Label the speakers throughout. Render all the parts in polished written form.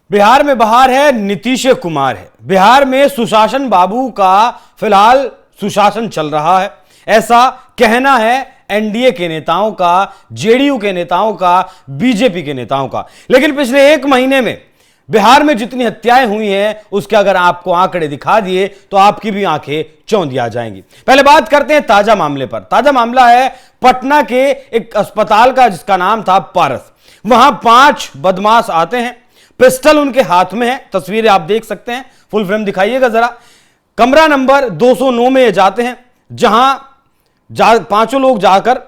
Speaker 1: बिहार में बहार है, नीतीश कुमार है। बिहार में सुशासन बाबू का फिलहाल सुशासन चल रहा है, ऐसा कहना है एनडीए के नेताओं का, जेडीयू के नेताओं का, बीजेपी के नेताओं का। लेकिन पिछले एक महीने में बिहार में जितनी हत्याएं हुई हैं उसके अगर आपको आंकड़े दिखा दिए तो आपकी भी आंखें चौंधी आ जाएंगी। पहले बात करते हैं ताजा मामले पर। ताजा मामला है पटना के एक अस्पताल का जिसका नाम था पारस। वहां 5 बदमाश आते हैं, पिस्टल उनके हाथ में है, तस्वीरें आप देख सकते हैं, फुल फ्रेम दिखाइएगा जरा। कमरा नंबर 209 में ये जाते हैं, जहां 5 लोग जाकर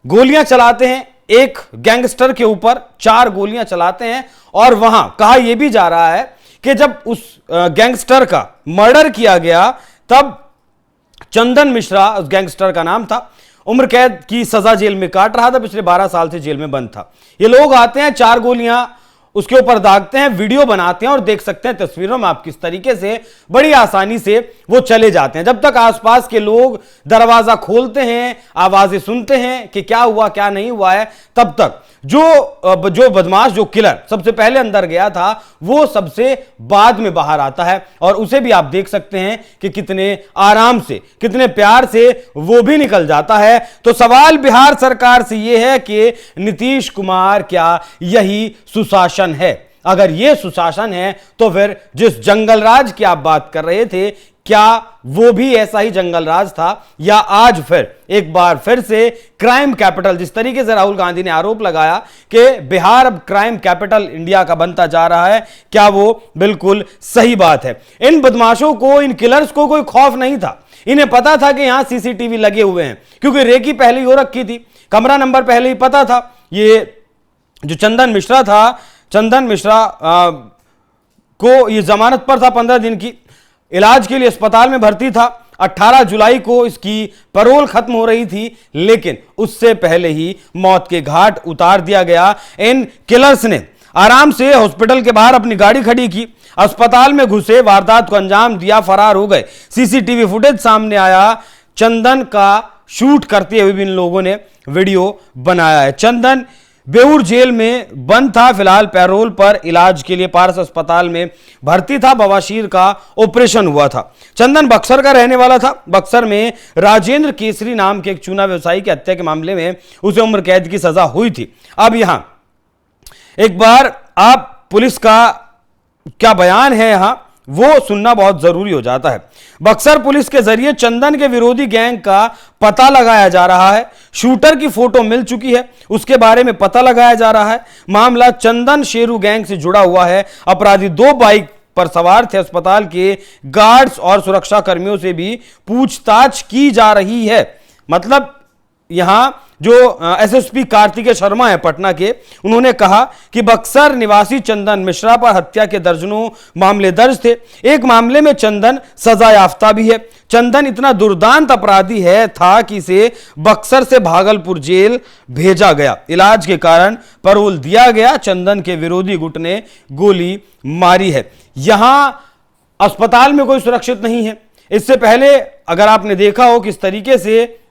Speaker 1: गोलियां चलाते हैं। एक गैंगस्टर के ऊपर 4 गोलियां चलाते हैं और वहां कहा यह भी जा रहा है कि जब उस गैंगस्टर का मर्डर किया गया तब चंदन मिश्रा उस गैंगस्टर का नाम था, उम्र कैद की सजा जेल में काट रहा था, पिछले 12 साल से जेल में बंद था। ये लोग आते हैं, 4 गोलियां उसके ऊपर दागते हैं, वीडियो बनाते हैं और देख सकते हैं तस्वीरों में आप किस तरीके से बड़ी आसानी से वो चले जाते हैं। जब तक आसपास के लोग दरवाजा खोलते हैं, आवाजें सुनते हैं कि क्या हुआ क्या नहीं हुआ है, तब तक जो बदमाश, जो किलर सबसे पहले अंदर गया था वो सबसे बाद में बाहर आता है और उसे भी आप देख सकते हैं कि कितने आराम से, कितने प्यार से वो भी निकल जाता है। तो सवाल बिहार सरकार से यह है कि नीतीश कुमार क्या यही सुशासन है? अगर यह सुशासन है तो फिर जिस जंगल राज की आप बात कर रहे थे, क्या वो भी ऐसा ही जंगल राज था, या आज फिर एक बार फिर से क्राइम कैपिटल, जिस तरीके से राहुल गांधी ने आरोप लगाया कि बिहार अब क्राइम कैपिटल इंडिया का बनता जा रहा है, क्या वो बिल्कुल सही बात है? इन बदमाशों को, इन किलर्स को कोई खौफ नहीं था। इन्हें पता था कि यहां सीसीटीवी लगे हुए हैं, क्योंकि रेकी पहले ही हो रखी थी, कमरा नंबर पहले ही पता था। ये जो चंदन मिश्रा था, चंदन मिश्रा को ये जमानत पर था 15 दिन की, इलाज के लिए अस्पताल में भर्ती था। 18 जुलाई को इसकी पैरोल खत्म हो रही थी, लेकिन उससे पहले ही मौत के घाट उतार दिया गया। इन किलर्स ने आराम से हॉस्पिटल के बाहर अपनी गाड़ी खड़ी की, अस्पताल में घुसे, वारदात को अंजाम दिया, फरार हो गए। सीसीटीवी फुटेज सामने आया, चंदन का शूट करते हुए भी इन लोगों ने वीडियो बनाया है। चंदन बेऊर जेल में बंद था, फिलहाल पैरोल पर इलाज के लिए पारस अस्पताल में भर्ती था। बवासीर का ऑपरेशन हुआ था। चंदन बक्सर का रहने वाला था। बक्सर में राजेंद्र केसरी नाम के एक चूना व्यवसायी की हत्या के मामले में उसे उम्र कैद की सजा हुई थी। अब यहां एक बार आप पुलिस का क्या बयान है यहां वो सुनना बहुत जरूरी हो जाता है। बक्सर पुलिस के जरिए चंदन के विरोधी गैंग का पता लगाया जा रहा है। शूटर की फोटो मिल चुकी है, उसके बारे में पता लगाया जा रहा है। मामला चंदन शेरू गैंग से जुड़ा हुआ है। अपराधी 2 बाइक पर सवार थे। अस्पताल के गार्ड्स और सुरक्षा कर्मियों से भी पूछताछ की जा रही है। मतलब यहां जो एसएसपी कार्तिकेय शर्मा है पटना के, उन्होंने कहा कि बक्सर निवासी चंदन मिश्रा पर हत्या के दर्जनों मामले दर्ज थे। एक मामले में चंदन सजा याफ्ता भी है। चंदन इतना दुर्दांत अपराधी था कि इसे बक्सर से भागलपुर जेल भेजा गया। इलाज के कारण पैरोल दिया गया। चंदन के विरोधी गुट ने गोली मारी है। यहां अस्पताल में कोई सुरक्षित नहीं है। इससे पहले अगर आपने देखा हो किस तरीके से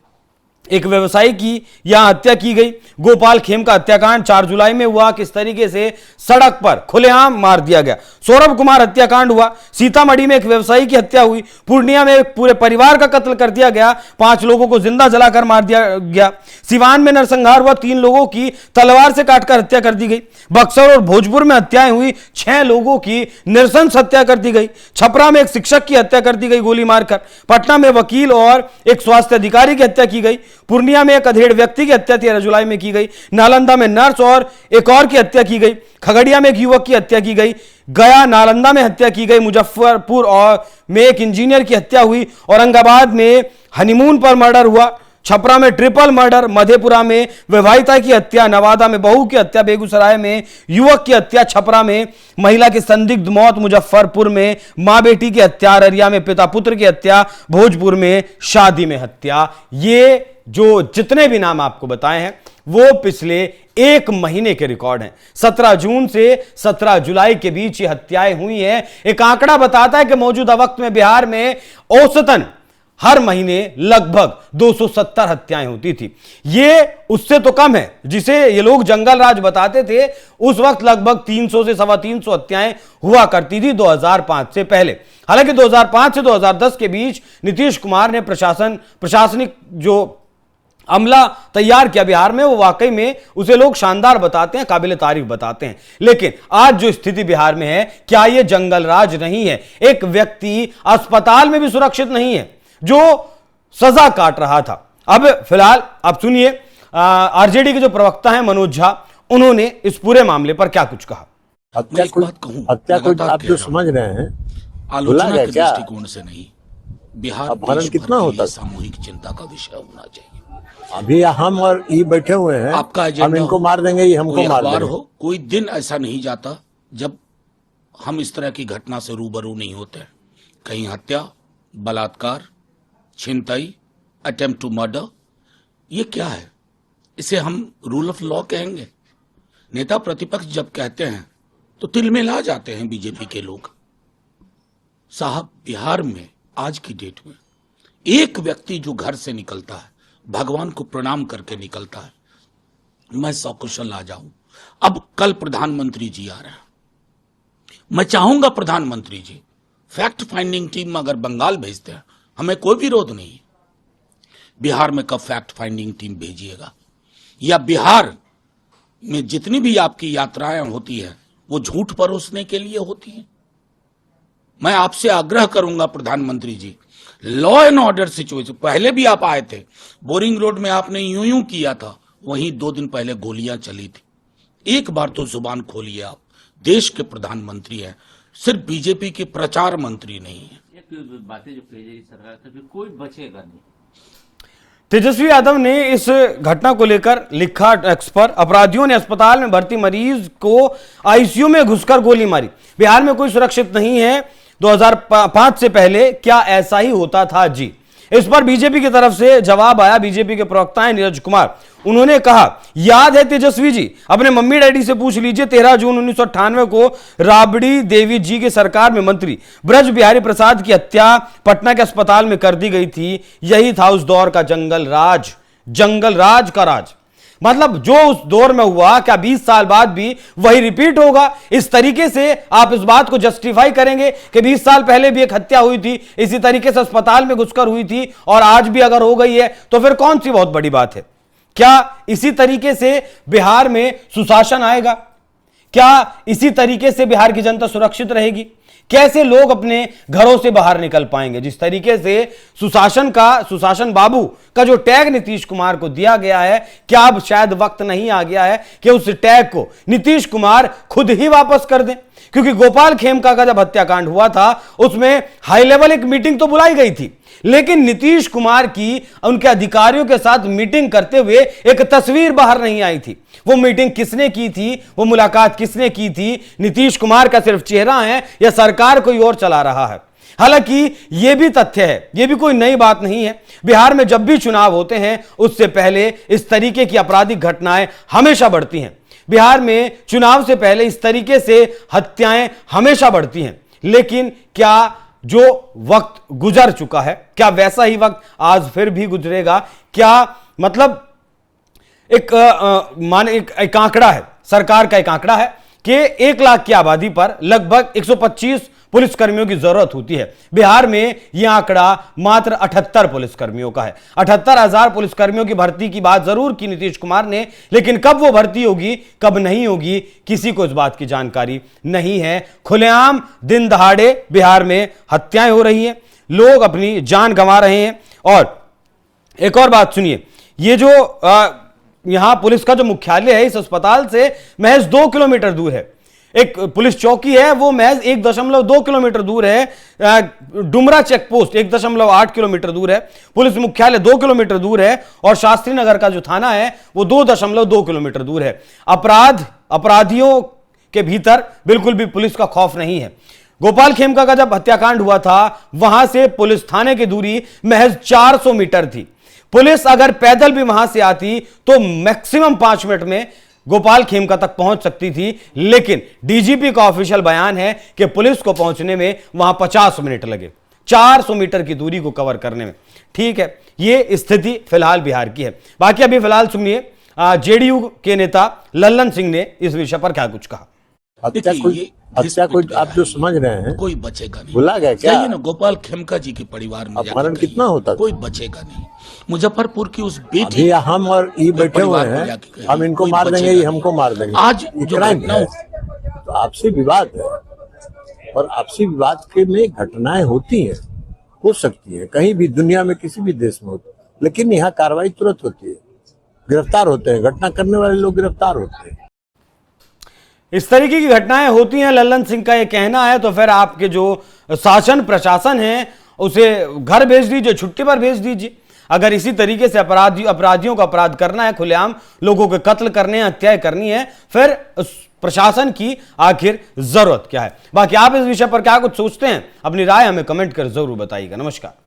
Speaker 1: एक व्यवसायी की यहां हत्या की गई, गोपाल खेम का हत्याकांड 4 जुलाई में हुआ, किस तरीके से सड़क पर खुलेआम मार दिया गया। सौरभ कुमार हत्याकांड हुआ, सीतामढ़ी में एक व्यवसायी की हत्या हुई, पूर्णिया में एक पूरे परिवार का कत्ल कर दिया गया, 5 लोगों को जिंदा जलाकर मार दिया गया। सिवान में नरसंहार हुआ, 3 लोगों की तलवार से काटकर हत्या कर दी गई। बक्सर और भोजपुर में हत्याएं हुई, 6 लोगों की नृशंस हत्या कर दी गई। छपरा में एक शिक्षक की हत्या कर दी गई गोली मारकर। पटना में वकील और एक स्वास्थ्य अधिकारी की हत्या की गई। पूर्णिया में एक अधेड़ व्यक्ति की हत्या 13 जुलाई में की गई। नालंदा में नर्स और एक और की हत्या की गई। खगड़िया में एक युवक की हत्या की गई। गया नालंदा में हत्या की गई। मुजफ्फरपुर और में एक इंजीनियर की हत्या हुई। औरंगाबाद में हनीमून पर मर्डर हुआ। छपरा में ट्रिपल मर्डर। मधेपुरा में विवाहिता की हत्या। नवादा में बहू की हत्या। बेगूसराय में युवक की हत्या। छपरा में महिला की संदिग्ध मौत। मुजफ्फरपुर में मां बेटी की हत्या। अररिया में पिता पुत्र की हत्या। भोजपुर में शादी में हत्या। ये जो जितने भी नाम आपको बताए हैं वो पिछले 1 महीने के रिकॉर्ड हैं। 17 जून से 17 जुलाई के बीच ये हत्याएं हुई हैं। एक आंकड़ा बताता है कि मौजूदा वक्त में बिहार में औसतन हर महीने लगभग 270 हत्याएं होती थी। ये उससे तो कम है जिसे ये लोग जंगल राज बताते थे। उस वक्त लगभग 300 से 350 हत्याएं हुआ करती थी 2005 से पहले। हालांकि 2005 से 2010 के बीच नीतीश कुमार ने प्रशासनिक जो अमला तैयार किया बिहार में, वो वाकई में उसे लोग शानदार बताते हैं, काबिल तारीफ बताते हैं। लेकिन आज जो स्थिति बिहार में है, क्या यह जंगल राज नहीं है? एक व्यक्ति अस्पताल में भी सुरक्षित नहीं है जो सजा काट रहा था। अब फिलहाल आप सुनिए आरजेडी के जो प्रवक्ता हैं मनोज झा, उन्होंने इस पूरे मामले पर क्या कुछ कहा।
Speaker 2: हत्या कोई आप जो समझ रहे हैं
Speaker 3: आलोचना के दृष्टिकोण से नहीं, बिहार
Speaker 2: अपहरण कितना होता,
Speaker 3: सामूहिक चिंता का विषय होना चाहिए।
Speaker 2: अभी हम और ये बैठे हुए हैं,
Speaker 3: आपका
Speaker 2: हम इनको मार देंगे, ये हमको मार देंगे।
Speaker 3: हो कोई दिन ऐसा नहीं जाता जब हम इस तरह की घटना से रूबरू नहीं होते। कहीं हत्या, बलात्कार, छिनताई, अटेम्प्ट टू मर्डर, ये क्या है? इसे हम रूल ऑफ लॉ कहेंगे? नेता प्रतिपक्ष जब कहते हैं तो तिलमिला जाते हैं बीजेपी के लोग। साहब, बिहार में आज की डेट में एक व्यक्ति जो घर से निकलता है, भगवान को प्रणाम करके निकलता है, मैं सकुशल आ जाऊं। अब कल प्रधानमंत्री जी आ रहे हैं, मैं चाहूंगा प्रधानमंत्री जी फैक्ट फाइंडिंग टीम अगर बंगाल भेजते हैं, हमें कोई विरोध नहीं है। बिहार में कब फैक्ट फाइंडिंग टीम भेजिएगा, या बिहार में जितनी भी आपकी यात्राएं होती है वो झूठ परोसने के लिए होती है? मैं आपसे आग्रह करूंगा प्रधानमंत्री जी, लॉ एंड ऑर्डर सिचुएशन, पहले भी आप आए थे, बोरिंग रोड में आपने यूं किया था, वहीं 2 दिन पहले गोलियां चली थी। एक बार तो जुबान खोलिए, आप देश के प्रधानमंत्री हैं, सिर्फ बीजेपी के प्रचार मंत्री नहीं है।
Speaker 4: बातें जो कही जाएगी सरकार से, फिर कोई बचेगा नहीं।
Speaker 1: तेजस्वी यादव ने इस घटना को लेकर लिखा एक्स पर, अपराधियों ने अस्पताल में भर्ती मरीज को आईसीयू में घुसकर गोली मारी, बिहार में कोई सुरक्षित नहीं है। 2005 से पहले क्या ऐसा ही होता था जी? इस पर बीजेपी की तरफ से जवाब आया। बीजेपी के प्रवक्ता हैं नीरज कुमार, उन्होंने कहा, याद है तेजस्वी जी, अपने मम्मी डैडी से पूछ लीजिए, 13 जून 1998 को राबड़ी देवी जी की सरकार में मंत्री ब्रज बिहारी प्रसाद की हत्या पटना के अस्पताल में कर दी गई थी। यही था उस दौर का जंगल राज का राज। मतलब जो उस दौर में हुआ, क्या 20 साल बाद भी वही रिपीट होगा? इस तरीके से आप इस बात को जस्टिफाई करेंगे कि 20 साल पहले भी एक हत्या हुई थी, इसी तरीके से अस्पताल में घुसकर हुई थी, और आज भी अगर हो गई है तो फिर कौन सी बहुत बड़ी बात है? क्या इसी तरीके से बिहार में सुशासन आएगा? क्या इसी तरीके से बिहार की जनता सुरक्षित रहेगी? कैसे लोग अपने घरों से बाहर निकल पाएंगे? जिस तरीके से सुशासन बाबू का जो टैग नीतीश कुमार को दिया गया है, क्या अब शायद वक्त नहीं आ गया है कि उस टैग को नीतीश कुमार खुद ही वापस कर दें? क्योंकि गोपाल खेमका का जब हत्याकांड हुआ था, उसमें हाई लेवल एक मीटिंग तो बुलाई गई थी, लेकिन नीतीश कुमार की उनके अधिकारियों के साथ मीटिंग करते हुए एक तस्वीर बाहर नहीं आई थी। वो मीटिंग किसने की थी, वो मुलाकात किसने की थी? नीतीश कुमार का सिर्फ चेहरा है या सरकार कोई और चला रहा है? हालांकि यह भी तथ्य है, यह भी कोई नई बात नहीं है। बिहार में जब भी चुनाव होते हैं, उससे पहले इस तरीके की आपराधिक घटनाएं हमेशा बढ़ती हैं। बिहार में चुनाव से पहले इस तरीके से हत्याएं हमेशा बढ़ती हैं। लेकिन क्या जो वक्त गुजर चुका है, क्या वैसा ही वक्त आज फिर भी गुजरेगा? क्या मतलब एक आंकड़ा है, सरकार का एक आंकड़ा है कि 1 लाख की आबादी पर लगभग 125 पुलिसकर्मियों की जरूरत होती है। बिहार में यह आंकड़ा मात्र 78 पुलिसकर्मियों का है। 78,000 पुलिसकर्मियों की भर्ती की बात जरूर की नीतीश कुमार ने, लेकिन कब वो भर्ती होगी, कब नहीं होगी, किसी को इस बात की जानकारी नहीं है। खुलेआम दिन दहाड़े बिहार में हत्याएं हो रही हैं, लोग अपनी जान गंवा रहे हैं। और एक और बात सुनिए, ये जो यहां पुलिस का जो मुख्यालय है, इस अस्पताल से महज 2 किलोमीटर दूर है। एक पुलिस चौकी है, वो महज 1.2 किलोमीटर दूर है। डुमरा चेक पोस्ट 1.8 किलोमीटर दूर है। पुलिस मुख्यालय 2 किलोमीटर दूर है, और शास्त्री नगर का जो थाना है वो 2.2 किलोमीटर दूर है। अपराधियों के भीतर बिल्कुल भी पुलिस का खौफ नहीं है। गोपाल खेमका का जब हत्याकांड हुआ था, वहां से पुलिस थाने की दूरी महज 400 मीटर थी। पुलिस अगर पैदल भी वहां से आती तो मैक्सिमम 5 मिनट में गोपाल खेमका तक पहुंच सकती थी। लेकिन डीजीपी का ऑफिशियल बयान है कि पुलिस को पहुंचने में वहां 50 मिनट लगे। 400 मीटर की दूरी को कवर करने में। ठीक है, ये स्थिति फिलहाल बिहार की है। बाकी अभी फिलहाल सुनिए जेडीयू के नेता लल्लन सिंह ने इस विषय पर क्या कुछ कहा।
Speaker 2: हत्या कोई आप जो समझ रहे हैं,
Speaker 3: कोई बचेगा नहीं।
Speaker 2: भुला गए क्या?
Speaker 3: जाइए ना गोपाल खेमका जी के परिवार में,
Speaker 2: अपहरण कितना होता था?
Speaker 3: कोई बचेगा नहीं। मुजफ्फरपुर की उस बेटी,
Speaker 2: अभी हम और ये बैठे हुए हैं, हम इनको मार देंगे, ये हमको मार देंगे।
Speaker 3: आज
Speaker 2: ये
Speaker 3: जो
Speaker 2: क्राइम
Speaker 3: घटना
Speaker 2: है, तो आपसी विवाद है, और आपसी विवाद के में घटनाएं होती हैं, हो सकती है कहीं भी दुनिया में किसी भी देश में होती है, लेकिन यहाँ कार्रवाई तुरंत होती है, गिरफ्तार होते हैं, घटना करने वाले लोग गिरफ्तार होते हैं।
Speaker 1: इस तरीके की घटनाएं होती हैं, लल्लन सिंह का ये कहना है। तो फिर आपके जो शासन प्रशासन है उसे घर भेज दीजिए, छुट्टी पर भेज दीजिए। अगर इसी तरीके से अपराधियों का अपराध करना है, खुलेआम लोगों के कत्ल करने हैं, हत्याएं करनी है, फिर प्रशासन की आखिर जरूरत क्या है। बाकी आप इस विषय पर क्या कुछ सोचते हैं, अपनी राय हमें कमेंट कर जरूर बताइएगा। नमस्कार।